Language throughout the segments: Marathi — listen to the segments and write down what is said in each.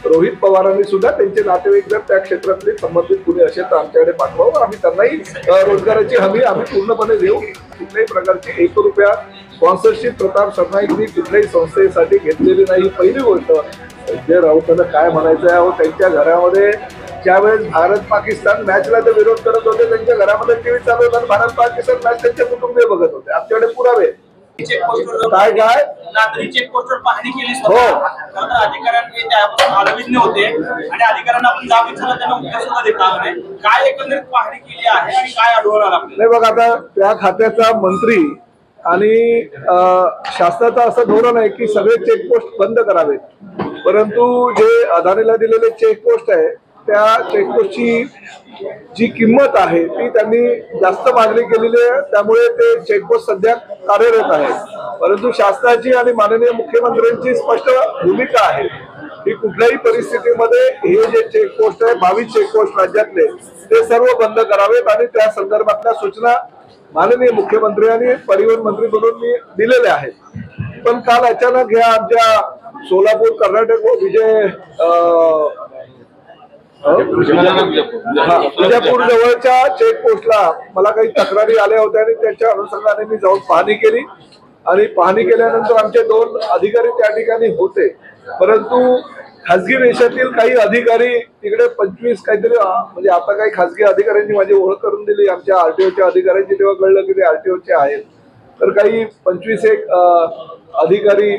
रोहित पवारांनी सुद्धा त्यांचे नातेवाईक जर त्या क्षेत्रातले संबंधित कुणी असेल तर आमच्याकडे पाठवावं, आम्ही त्यांनाही रोजगाराची हमी आम्ही पूर्णपणे देऊ। कुठल्याही प्रकारची 1 रुपया स्पॉन्सरशिप प्रताप सरनाईकनी कुठल्याही संस्थेसाठी घेतलेली नाही। पहिली गोष्ट, संजय राऊतांना काय म्हणायचं आहे, त्यांच्या घरामध्ये ज्यावेळेस भारत पाकिस्तान मॅचला ते विरोध करत होते, त्यांच्या घरामध्ये टीव्ही चालू होता, भारत पाकिस्तान मॅच त्यांचे कुटुंबीय बघत होते। आमच्याकडे पुरावे काय काय नागरी चेकपोस्टवर पाहणी केली अधिकाऱ्यांनी त्यापासून अनभिज्ञ होते आणि अधिकाऱ्यांना आपण जाब विचारला, त्यांना उत्तर सुद्धा देता आलं नाही। काय एकंदरीत पाहणी केली आहे आणि काय आढळून आलं आपल्याला? नाही बघ, आता त्या खात्याचा मंत्री आणि शासनाचं असं धोरण आहे की सगळे चेकपोस्ट बंद करावेत, परंतु जे अदानीला दिलेले चेकपोस्ट आहे त्या चेकपोस्टची जी किंमत आहे ती त्यांनी जास्त मागणी केलेली आहे, त्यामुळे ते चेकपोस्ट सध्या कार्यरत आहे। परंतु शासनाची आणि माननीय मुख्यमंत्र्यांची स्पष्ट भूमिका आहे की कुठल्याही परिस्थितीमध्ये हे जे चेकपोस्ट आहे 22 चेकपोस्ट राज्यातले ते सर्व बंद करावेत आणि त्या संदर्भातल्या सूचना माननीय मुख्यमंत्री आणि परिवहन मंत्री म्हणून मी दिलेले आहेत। पण काल अचानक ह्या आमच्या सोलापूर कर्नाटक विजापूर जवळच्या चेकपोस्टला मला काही तक्रारी आल्या होत्या आणि त्याच्या अनुषंगाने मी जाऊन पाहणी केली आणि पाहणी केल्यानंतर आमचे 2 अधिकारी त्या ठिकाणी होते, परंतु खासगी देशातील काही अधिकारी तिकडे 25 काहीतरी म्हणजे आता काही खासगी अधिकाऱ्यांनी माझी ओळख करून दिली आमच्या आरटीओच्या अधिकाऱ्यांची, तेव्हा कळलं की ते आरटीओचे आहेत। तर काही 25 अधिकारी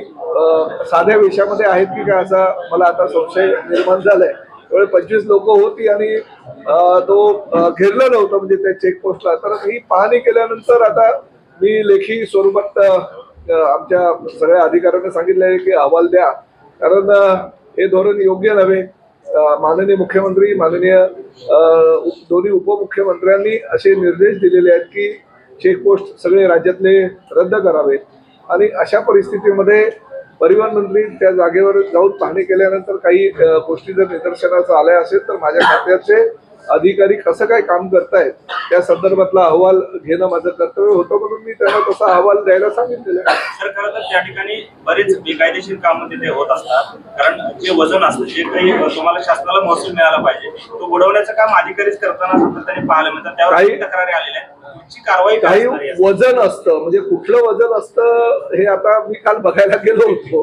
साध्या वेशामध्ये आहेत की काय असा मला आता संशय निर्माण झालाय। 25 लोक होती आणि तो घेरलं नव्हतं म्हणजे त्या चेकपोस्टला। तर ही पाहणी केल्यानंतर आता मी लेखी स्वरूपात आमच्या सगळ्या अधिकाऱ्यांना सांगितलं आहे की अहवाल द्या, कारण हे धोरण योग्य नव्हे। माननीय मुख्यमंत्री माननीय दोन्ही उपमुख्यमंत्र्यांनी असे निर्देश दिलेले आहेत की चेकपोस्ट सगळे राज्यातले रद्द करावेत आणि अशा परिस्थितीमध्ये परिवहन मंत्री त्या जागेवर जाऊन पाहणी केल्यानंतर काही गोष्टी जर निदर्शनास आल्या असेल तर माझ्या खात्याचे अधिकारी कसं काय काम करतायत त्या संदर्भातला अहवाल घेणं माझं कर्तव्य होतं, म्हणून मी त्यांना तसा अहवाल द्यायला सांगितलेलं आहे। सर, खरं तर त्या ठिकाणी बरेच बेकायदेशीर काम तिथे होत असतात, कारण जे वजन असतं जे काही तुम्हाला शासनाला महसूल मिळाला पाहिजे तो बुडवण्याचं काम अधिकारीच करताना सातत्याने पाहायला मिळतात, त्यावर काही तक्रारी आलेल्या आहेत। काही वजन असतं म्हणजे कुठलं वजन असतं हे आता मी काल बघायला गेलो होतो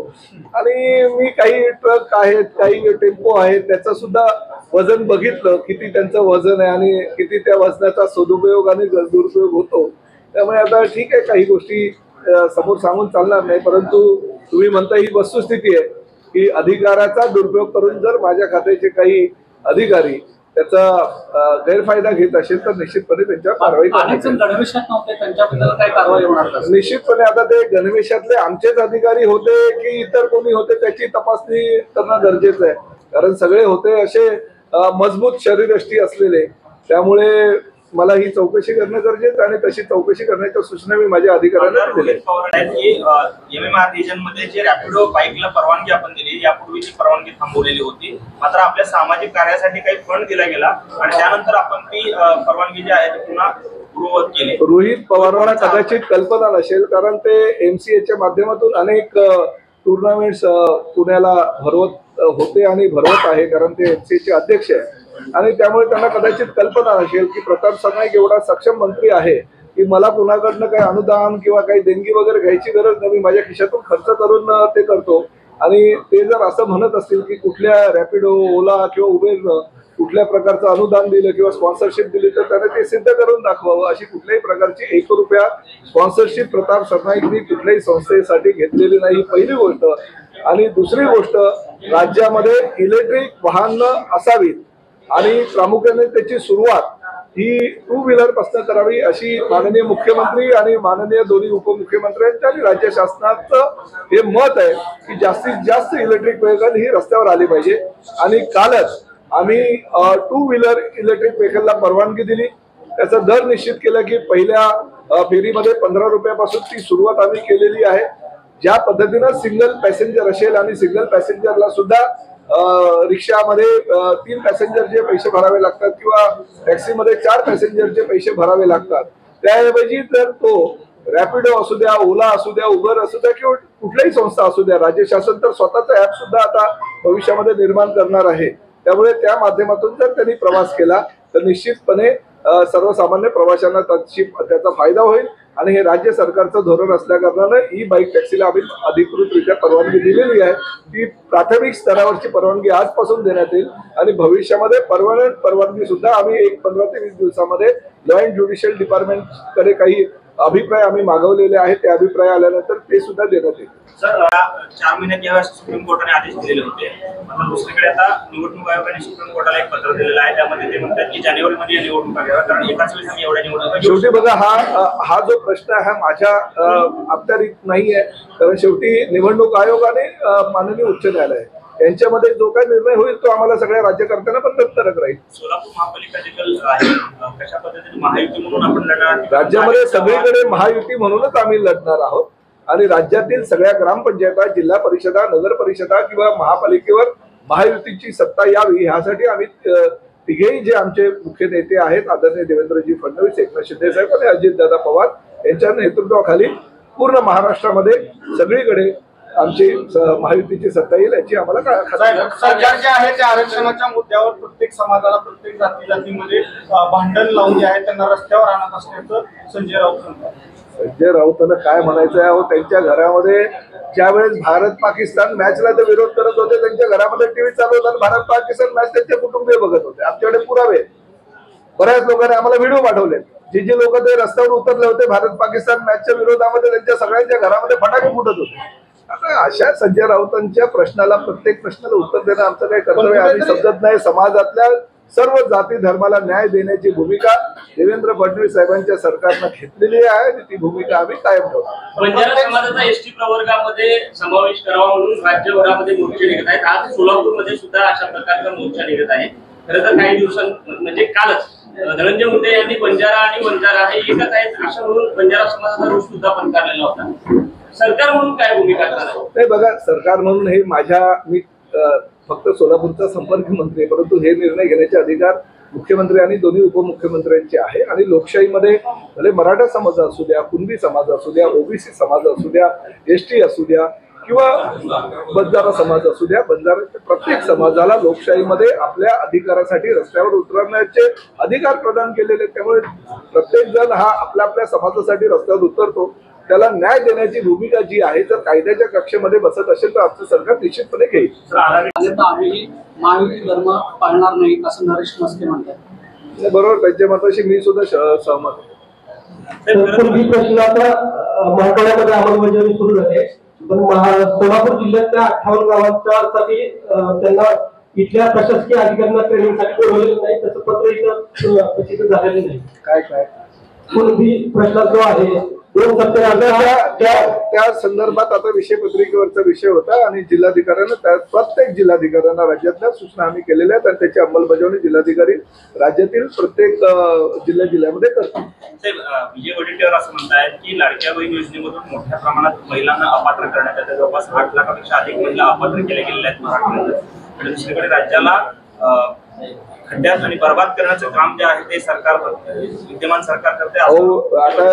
आणि मी काही ट्रक आहेत काही टेम्पो आहेत त्याचं सुद्धा वजन बघितलं, किती त्यांचं वजन आहे आणि किती त्या वजनाचा सदुपयोग आणि दुरुपयोग होतो। त्यामुळे आता ठीक आहे, काही गोष्टी समोर सांगून चालणार नाही, परंतु तुम्ही म्हणता ही वस्तुस्थिती आहे की अधिकाराचा दुरुपयोग करून जर माझ्या खात्याचे काही अधिकारी त्याचा गैरफायदा घेत असेल तर निश्चितपणे त्यांच्यावर कारवाई करण्यात निश्चितपणे आता ते गणवेशातले आमचेच अधिकारी होते की इतर कोणी होते त्याची तपासणी करणं गरजेचं आहे, कारण सगळे होते असे मजबूत शरीरयष्टी असलेले, त्यामुळे मला ही चौकशी करणं गरजेचं आणि तशी चौकशी करण्याच्या सूचना मी माझ्या अधिकाऱ्यांना दिल्या। एमएमआर रिजनमध्ये जे रॅपिडो बाईकला परवानगी आपण दिली, यापूर्वीची परवानगी थांबवलेली होती, मात्र आपल्या सामाजिक कार्यासाठी काही फंड दिला गेला आणि त्यानंतर आपण ती परवानगी जी आहे ती पुन्हा पूर्ववत केली। रोहित पवारांना कदाचित कल्पना नसेल, कारण ते एमसीएच्या माध्यमातून अनेक टुर्नामेंट्स पुण्याला भरवत होते आणि भरवत आहे, कारण ते एमसीएचे अध्यक्ष आहे आणि त्यामुळे त्यांना कदाचित कल्पना नसेल की प्रताप सरनाईक एवढा सक्षम मंत्री आहे की मला कुणाकडनं काही अनुदान किंवा काही देणगी वगैरे घ्यायची गरज नाही, माझ्या खिशातून खर्च करून ते करतो। आणि ते जर असं म्हणत असतील की कुठल्या रॅपिडो ओला किंवा उबेरनं कुठल्या प्रकारचं अनुदान दिलं किंवा स्पॉन्सरशिप दिली तर त्याने ते सिद्ध करून दाखवावं। अशी कुठल्याही प्रकारची 1 रुपया स्पॉन्सरशिप प्रताप सरनाईकनी कुठल्याही संस्थेसाठी घेतलेली नाही, पहिली गोष्ट। आणि दुसरी गोष्ट, राज्यामध्ये इलेक्ट्रिक वाहनं असावीत आणि प्रामुख्याने त्याची सुरुवात ही 2 व्हीलर पासून करावी अशी माननीय मुख्यमंत्री आणि माननीय दोन्ही उपमुख्यमंत्र्यांच्या आणि राज्य शासनाचं हे मत आहे की जास्तीत जास्त इलेक्ट्रिक व्हेकल ही रस्त्यावर आली पाहिजे। आणि कालच आम्ही 2 व्हीलर इलेक्ट्रिक व्हेकलला परवानगी दिली, त्याचा दर निश्चित केला की पहिल्या फेरीमध्ये 15 रुपयापासून ती सुरुवात आम्ही केलेली आहे। ज्या पद्धतीनं सिंगल पॅसेंजर असेल आणि सिंगल पॅसेंजरला सुद्धा रिक्षामध्ये 3 पॅसेंजरचे पैसे भरावे लागतात किंवा टॅक्सीमध्ये 4 पॅसेंजरचे पैसे भरावे लागतात, त्याऐवजी जर तो रॅपिडो असू द्या, ओला असू द्या, उबर असू द्या किंवा कुठल्याही संस्था असू द्या, राज्य शासन तर स्वतःचं ऍप सुद्धा आता भविष्यामध्ये निर्माण करणार आहे. त्यामुळे त्या माध्यमातून जर त्यांनी प्रवास केला तर निश्चितपणे सर्वसामान्य प्रवाशांना त्याचा फायदा होईल. आणि हे राज्य सरकारचं धोरण असल्या कारणानं ई बाईक टॅक्सीला आम्ही अधिकृतरित्या परवानगी दिलेली आहे. ती प्राथमिक स्तरावरची परवानगी आजपासून देण्यात येईल आणि भविष्यामध्ये परमनंट परवानगी सुद्धा आम्ही 15 ते 20 दिवसामध्ये लॉ अँड ज्युडिशियल डिपार्टमेंटकडे काही अभिप्राय आम्ही मागवलेले आहेत. ते अभिप्राय आल्यानंतर ते सुद्धा देण्यात येईल. सर 4 महिन्यात यावेळेस सुप्रीम कोर्टाने आदेश दिलेले होते. आता दुसरीकडे आता निवडणूक आयोगाने सुप्रीम कोर्टाला एक पत्र दिलेलं आहे. त्यामध्ये ते म्हणतात की जानेवारीमध्ये निवडणुका घ्याव्या, कारण एकाच वेळेस आम्ही एवढ्या निवडणुका घेऊ. शेवटी बघा हा जो प्रश्न आहे हा माझ्या अखत्यारीत नाहीये. कारण शेवटी निवडणूक आयोग आणि माननीय उच्च न्यायालय यांच्यामध्ये जो काही निर्णय होईल तो आम्हाला सगळ्या राज्यकर्त्यांना पण तत्परक राहील. सोलापूर महापालिका देखील आहे. कशा पद्धतीने महायुती म्हणून आपण लढणार? राज्यामध्ये सगळीकडे महायुती म्हणूनच आम्ही लढणार आहोत आणि राज्यातील सगळ्या ग्रामपंचायता, जिल्हा परिषदा, नगर परिषदा किंवा महापालिकेवर महायुतीची सत्ता यावी ह्यासाठी आम्ही तिघेही जे आमचे मुख्य नेते आहेत, आदरणीय देवेंद्रजी फडणवीस, एकनाथ शिंदे साहेब आणि अजितदादा पवार यांच्या नेतृत्वाखाली पूर्ण महाराष्ट्रामध्ये सगळीकडे आमची महायुतीची सत्ता येईल याची आम्हाला सरकार जे आहे त्या आरक्षणाच्या मुद्द्यावर प्रत्येक समाजाला, प्रत्येक जातीमध्ये भांडण लावून जे आहे त्यांना रस्त्यावर आणत असल्याचं संजय राऊत म्हणतात. संजय राऊतांना काय म्हणायचं आहे? त्यांच्या घरामध्ये ज्यावेळेस भारत पाकिस्तान मॅचला ते विरोध करत होते, त्यांच्या घरामध्ये टीव्ही चालू होता, भारत पाकिस्तान मॅच त्यांचे कुटुंबीय बघत होते. आमच्याकडे पुरावे, बऱ्याच लोकांनी आम्हाला व्हिडिओ पाठवले. जे लोक ते रस्त्यावर उतरले होते भारत पाकिस्तान मॅचच्या विरोधामध्ये, त्यांच्या सगळ्यांच्या घरामध्ये फटाके फुटत होते. आता अशा संजय राऊतांच्या प्रश्नाला, प्रत्येक प्रश्नाला उत्तर देणं आमचं काही कर्तव्य आम्ही समजत नाही. समाजातल्या सर्व जाती धर्माला न्याय देण्याची भूमिका देवेंद्र फडणवीस साहेबांच्या सरकारनं घेतलेली आहे आणि ती भूमिका आम्ही कायम ठेवतो. बंजारा समाजाचा एसटी प्रवर्गामध्ये समावेश करावा म्हणून राज्यभरामध्ये मोर्चे निघत आहेत. आज सोलापूरमध्ये सुद्धा अशा प्रकारचा मोर्चा निघत आहे. खरं तर काही म्हणजे कालच धनंजय मुंडे यांनी बंजारा आणि वंजारा हे एकच आहेत असं म्हणून बंजारा समाजाचा रोष सुद्धा पत्कारलेला होता. सरकार म्हणून काय भूमिका असणार? नाही बघा, सरकार म्हणून हे मी फक्त सोलापूरचा संपर्क मंत्री, परंतु हे निर्णय घेण्याचे अधिकार मुख्यमंत्री आणि दोन्ही उपमुख्यमंत्र्यांचे आहे. आणि लोकशाहीमध्ये भले मराठा समाज असू द्या, कुणबी समाज असू द्या, ओबीसी समाज असू द्या, एसटी असू द्या किंवा बंजारा समाज असू द्या, बंजारा प्रत्येक समाजाला लोकशाहीमध्ये आपल्या अधिकारासाठी रस्त्यावर उतरण्याचे अधिकार प्रदान केलेले. त्यामुळे प्रत्येक जण हा आपल्या आपल्या समाजासाठी रस्त्यावर उतरतो. त्याला न्याय देण्याची भूमिका जी आहे, जर कायद्याच्या कक्षेमध्ये बसत असेल तर आमचं सरकार निश्चितपणे घेईल. आम्ही महायुती धर्म पाळणार नाही असं नरेश मस्के म्हणतात. बरोबर, त्यांच्या मताशी मी सुद्धा सहमत आहे. प्रश्न आता मराठवाड्यामध्ये अंमलबजावणी सुरू झाली आहे, पण सोलापूर जिल्ह्यातल्या 58 गावांसाठी त्यांना इथल्या प्रशासकीय अधिकाऱ्यांना ट्रेनिंगसाठी बोलवलेलं नाही, तसं पत्र इथं प्रसिद्ध झालेलं नाही. काय कुणबी प्रश्न जो आहे त्या संदर्भात आता विषय पत्रिकेवरचा विषय होता आणि जिल्हाधिकाऱ्यांना, प्रत्येक जिल्हाधिकाऱ्यांना राज्यातल्या सूचना आम्ही केलेल्या आहेत आणि त्याची अंमलबजावणी जिल्हाधिकारी राज्यातील प्रत्येक जिल्ह्यामध्ये करतात. विजय वडेट्टीवार असं म्हणतायत की लाडक्या बहीण योजनेमधून मोठ्या प्रमाणात महिलांना अपात्र करण्यात येतं. जवळपास 8 लाखापेक्षा अधिक महिला अपात्र केल्या गेलेल्या आहेत महाराष्ट्रात. आणि दुसरीकडे राज्याला खड्ड्यात आणि बर्बाद करण्याचं काम जे आहे ते सरकार विद्यमान सरकार करते. आता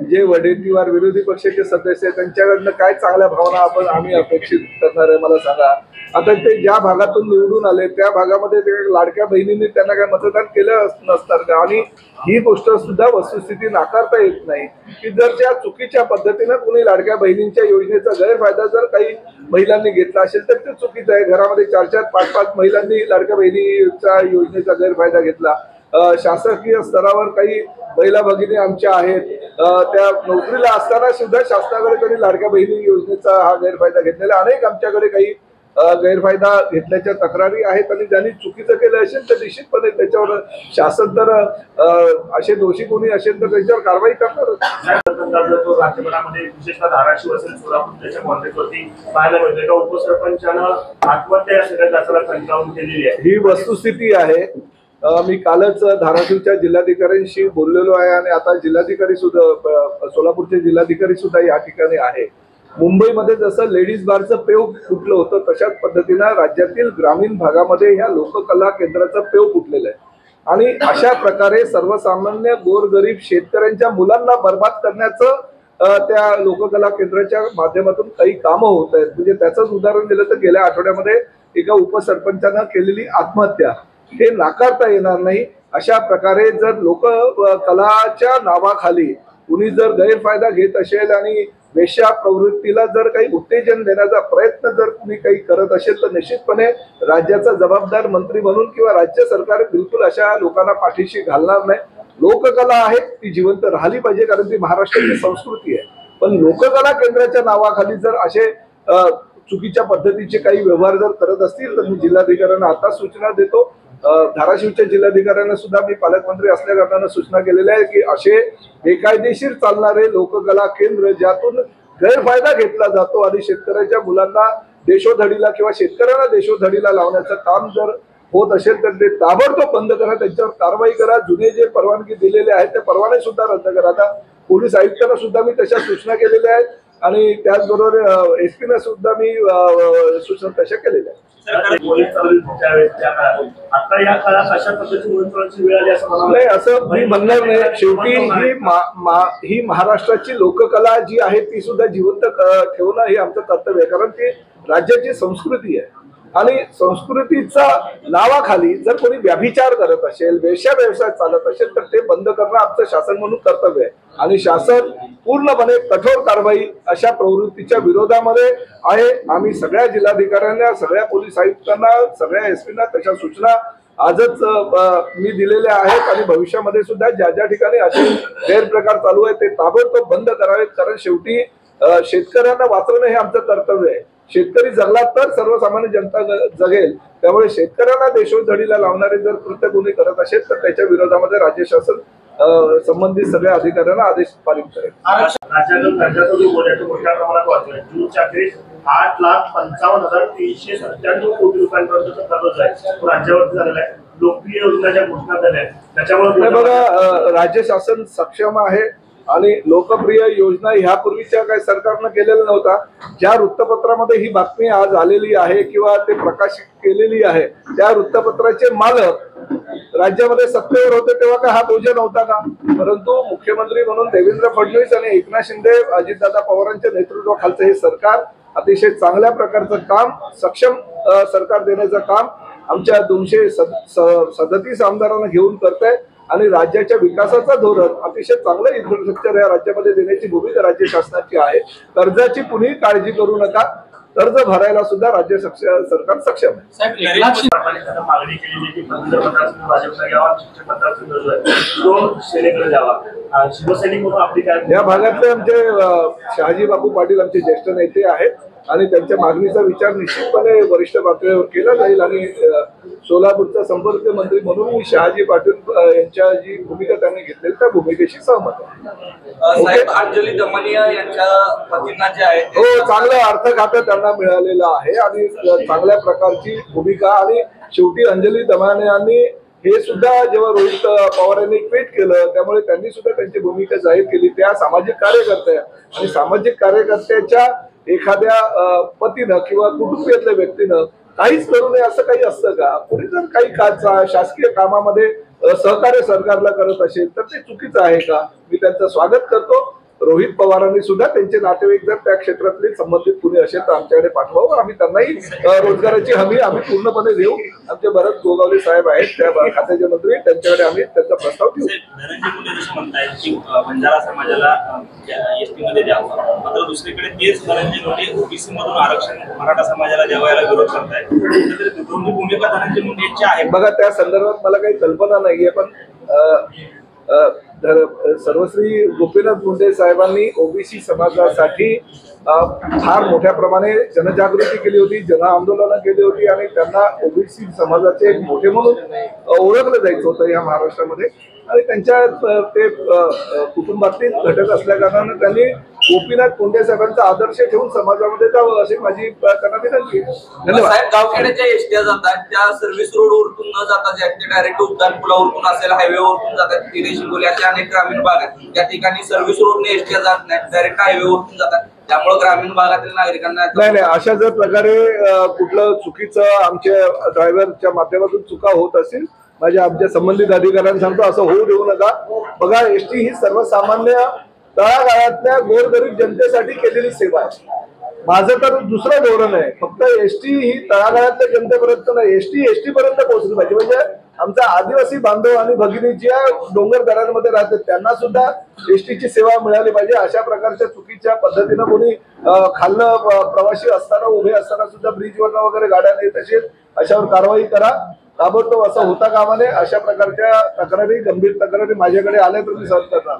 विजय वडेट्टीवार विरोधी पक्षाचे सदस्य त्यांच्याकडनं काय चांगल्या भावना आम्ही अपेक्षित करणार आहे मला सांगा. आता ते ज्या भागातून निवडून आले त्या भागामध्ये ते लाडक्या बहिणींनी त्यांना काय मतदान केलं नसणार का? आणि ही गोष्ट सुद्धा वस्तुस्थिती नाकारता येत नाही की जर त्या चुकीच्या पद्धतीनं कुणी लाडक्या बहिणींच्या योजनेचा गैरफायदा जर काही महिलांनी घेतला असेल तर ते चुकीचं आहे. घरामध्ये 4-4, 5-5 महिलांनी लाडक्या बहिणीच्या योजनेचा गैरफायदा घेतला. शासकीय स्तरावर काही महिला भगिनी आमच्या आहेत, त्या नोकरीला असताना सुद्धा शासनाकडे त्यांनी लाडक्या बहिणी योजनेचा हा गैरफायदा घेतलेला अनेक आमच्याकडे काही गैरफायदा घेतल्याच्या तक्रारी आहेत. आणि ज्यांनी चुकीचं केलं असेल तर निश्चितपणे त्याच्यावर शासन तर असे दोषी कोणी असेल तर त्याच्यावर कारवाई करणारच. राज्यभरामध्ये विशेषतः धाराशिव असेल, सोलापूर त्याच्या कॉन्टॅक्टवरती पाहायला मिळते का उपसरपंचानं आत्महत्या या सगळ्या जाचाला संचालन केलेली आहे. ही वस्तुस्थिती आहे. मी कालच धाराशिवच्या जिल्हाधिकाऱ्यांशी बोललेलो आहे आणि आता जिल्हाधिकारी सुद्धा, सोलापूरचे जिल्हाधिकारी सुद्धा या ठिकाणी आहे. मुंबईमध्ये जसं लेडीज बारचं पेव फुटलं होतं तशाच पद्धतीनं राज्यातील ग्रामीण भागामध्ये ह्या लोककला केंद्राचं पेव फुटलेलं आहे. आणि अशा प्रकारे सर्वसामान्य गोरगरीब शेतकऱ्यांच्या मुलांना बर्बाद करण्याचं त्या लोककला केंद्राच्या माध्यमातून काही कामं होत आहेत. म्हणजे त्याचंच उदाहरण दिलं तर गेल्या आठवड्यामध्ये एका उपसरपंचानं केलेली आत्महत्या हे नाकारता येणार नाही. अशा प्रकारे जर लोककलाच्या नावाखाली कुणी जर गैरफायदा घेत असेल आणि वेश्या प्रवृत्तीला जर काही उत्तेजन देण्याचा प्रयत्न जर कुणी काही करत असेल तर निश्चितपणे राज्याचा जबाबदार मंत्री म्हणून किंवा राज्य सरकार बिलकुल अशा लोकांना पाठीशी घालणार नाही. लोककला आहे ती जिवंत राहिली पाहिजे कारण ती महाराष्ट्राची संस्कृती आहे. पण लोककला केंद्राच्या नावाखाली जर असे चुकीच्या पद्धतीचे काही व्यवहार जर करत असतील तर मी जिल्हाधिकाऱ्यांना आता सूचना देतो. धाराशिवच्या जिल्हाधिकाऱ्यांना सुद्धा मी पालकमंत्री असल्या कारणाने सूचना केलेल्या आहे की असे बेकायदेशीर चालणारे लोककला केंद्र ज्यातून गैरफायदा घेतला जातो आणि शेतकऱ्याच्या मुलांना देशोधडीला किंवा शेतकऱ्यांना देशोधडीला लावण्याचं काम जर होत असेल तर ते ताबडतोब बंद करा, त्यांच्यावर कारवाई करा. जुने जे परवानगी दिलेले आहेत ते परवाने सुद्धा रद्द करा. आता पोलीस आयुक्तांना सुद्धा मी तशा सूचना केलेल्या आहेत आणि त्याचबरोबर एसपीने सुद्धा मी सूचना तशा केलेल्या आहेत. नाही असं मी म्हणणार नाही. शेवटी ही महाराष्ट्राची लोककला जी आहे ती सुद्धा जिवंत ठेवणं हे आमचं कर्तव्य आहे कारण ती राज्याची संस्कृती आहे आणि संस्कृतीचा नावाखाली जर कोणी व्यभिचार करत असेल वेश्या व्यवसाय चालत असेल तर ते बंद करणं आमचं शासन म्हणून कर्तव्य आहे आणि शासन पूर्णपणे कठोर कारवाई अशा प्रवृत्तीच्या विरोधामध्ये आहे. आम्ही सगळ्या जिल्हाधिकाऱ्यांना सगळ्या पोलीस आयुक्तांना सगळ्या एसपींना तशा सूचना आजच मी दिलेल्या आहेत आणि भविष्यामध्ये सुद्धा ज्या ज्या ठिकाणी असे गैरप्रकार चालू आहे ते ताबडतोब बंद करावेत कारण शेवटी शेतकऱ्यांना वाचवणं हे आमचं कर्तव्य आहे. शेतकरी जगला तर सर्वसामान्य जनता जगेल. त्यामुळे शेतकऱ्यांना देशोधडीला लावणारे जर कृत्य कोणी करत असेल तर त्याच्या विरोधामध्ये राज्य शासन संबंधित सगळ्या अधिकाऱ्यांना आदेश पारित करेल. मोठ्या प्रमाणात वाचलाय. जूनच्या अखेरीस 8,55,397 कोटी रुपयांपर्यंतचा कर्ज आहे तो राज्यावरती झालेला आहे. लोकप्रिय योजनाच्या घोषणा झाल्या त्याच्यामुळे बघा राज्य शासन सक्षम आहे आणि लोकप्रिय योजना ह्यापूर्वीच्या काही सरकारनं केलेल्या नव्हता. ज्या वृत्तपत्रामध्ये ही बातमी आज आलेली आहे किंवा ते प्रकाशित केलेली आहे त्या वृत्तपत्राचे मालक राज्यामध्ये सत्तेवर होते तेव्हा काय हा बोजा नव्हता का? परंतु मुख्यमंत्री म्हणून देवेंद्र फडणवीस आणि एकनाथ शिंदे अजितदादा पवारांच्या नेतृत्वाखालचं हे सरकार अतिशय चांगल्या प्रकारचं काम सक्षम सरकार देण्याचं काम आमच्या 237 आमदारांना घेऊन करत आहे आणि राज्याच्या विकासाचा धोरण अतिशय चांगलं इन्फ्रास्ट्रक्चर या राज्यामध्ये देण्याची भूमिका राज्य शासनाची आहे. कर्जाची कुणीही काळजी करू नका. कर्ज भरायला सुद्धा राज्य सरकार सक्षम आहे. मागणी केलेली की भाजपचा घ्यावा तो सेनेकडे द्यावा. शिवसैनिक म्हणून आपली काय या भागातले आमचे शहाजी बापू पाटील आमचे ज्येष्ठ नेते आहेत आणि त्यांच्या मागणीचा विचार निश्चितपणे वरिष्ठ पातळीवर केला जाईल आणि सोलापूरचा संपर्क मंत्री म्हणून मी शहाजी पाटील यांच्या जी भूमिका त्यांनी घेतलेली त्या भूमिकेशी सहमत आहे. साहेब अंजली दमनिया यांच्या पतींना जे आहे हो चांगलं अर्थ खातं त्यांना मिळालेलं आहे आणि चांगल्या प्रकारची भूमिका आणि शेवटी अंजली दमनियांनी हे सुद्धा जेव्हा रोहित पवार यांनी ट्विट केलं त्यामुळे त्यांनी सुद्धा त्यांची भूमिका जाहीर केली. त्या सामाजिक कार्यकर्त्या आणि सामाजिक कार्यकर्त्याच्या एखाद्या पतीनं किंवा कुटुंबियातल्या व्यक्तीनं काहीच करू नये असं काही असतं का? कुणी जर काही शासकीय कामामध्ये सहकार्य सरकारला करत असेल तर ते चुकीचं आहे का? मी त्यांचं स्वागत करतो. रोहित पवारांनी सुद्धा त्यांचे नातेवाईक जर त्या क्षेत्रातले संबंधित कुणी असेल तर आमच्याकडे पाठवावं. आम्ही त्यांनाही रोजगाराची हमी आम्ही पूर्णपणे देऊ. आमचे भरत गोगावले साहेब आहेत त्या खात्याचे मंत्री त्यांच्याकडे आम्ही त्यांचा प्रस्ताव देऊ. धनंजय मुंडे जसं म्हणतायत की बंजारा समाजाला एसटी मध्ये द्यावं मात्र दुसरीकडे तेच धनंजय मुंडे ओबीसी मधून आरक्षण मराठा समाजाला द्यावं याला विरोध करतायत. दोन्ही भूमिका धनंजय मुंडे यांची आहे. बघा त्या संदर्भात मला काही कल्पना नाहीये पण सर्वश्री गोपीनाथ मुंडे साहेबांनी ओबीसी समाजासाठी फार मोठ्या प्रमाणे जनजागृती केली होती, जन आंदोलनं केली होती आणि त्यांना ओबीसी समाजाचे एक मोठे म्हणून ओळखलं जायचं होतं या महाराष्ट्रामध्ये आणि त्यांच्या ते कुटुंबातील घटक असल्या कारणाने त्यांनी गोपीनाथ मुंडे साहेबांचा आदर्श ठेवून समाजामध्ये जावं अशी माझी त्यांना विनंती. धन्यवाद. गावखेड्याच्या एसट्या जातात त्या सर्व्हिस रोड वरतून न जातात ते डायरेक्ट उद्यान पुलावरतून असेल हायवे वरतून जातात. तिथे शिंगोल्याच्या अनेक ग्रामीण भाग आहेत त्या ठिकाणी सर्व्हिस रोडने एसट्या जात नाहीत डायरेक्ट हायवे वरतून जातात. त्यामुळे ग्रामीण भागातील नागरिकांना नाही अशा जर प्रकारे कुठलं चुकीचं आमच्या ड्रायव्हरच्या माध्यमातून चुका होत असेल आमच्या संबंधित अधिकाऱ्यांना सांगतो असं होऊ देऊ नका. बघा एसटी ही सर्वसामान्य तळागाळातल्या गोरगरीब जनतेसाठी केलेली सेवा आहे. माझं तर दुसरं धोरण आहे, फक्त एसटी ही तळागाळातल्या जनतेपर्यंत नाही, एसटी पर्यंत पोहोचली पाहिजे. म्हणजे आमचा आदिवासी बांधव आणि भगिनी ज्या डोंगर दऱ्यांमध्ये राहतात त्यांना सुद्धा एसटीची सेवा मिळाली पाहिजे. अशा प्रकारच्या चुकीच्या पद्धतीनं कोणी खाल्लं प्रवासी असताना उभे असताना सुद्धा ब्रिजवरनं वगैरे गाड्या नेत असेल अशावर कारवाई करा. ताबडतोब असं होता कामा नये. अशा प्रकारच्या तक्रारी, गंभीर तक्रारी माझ्याकडे आल्या तर मी सहन करणार.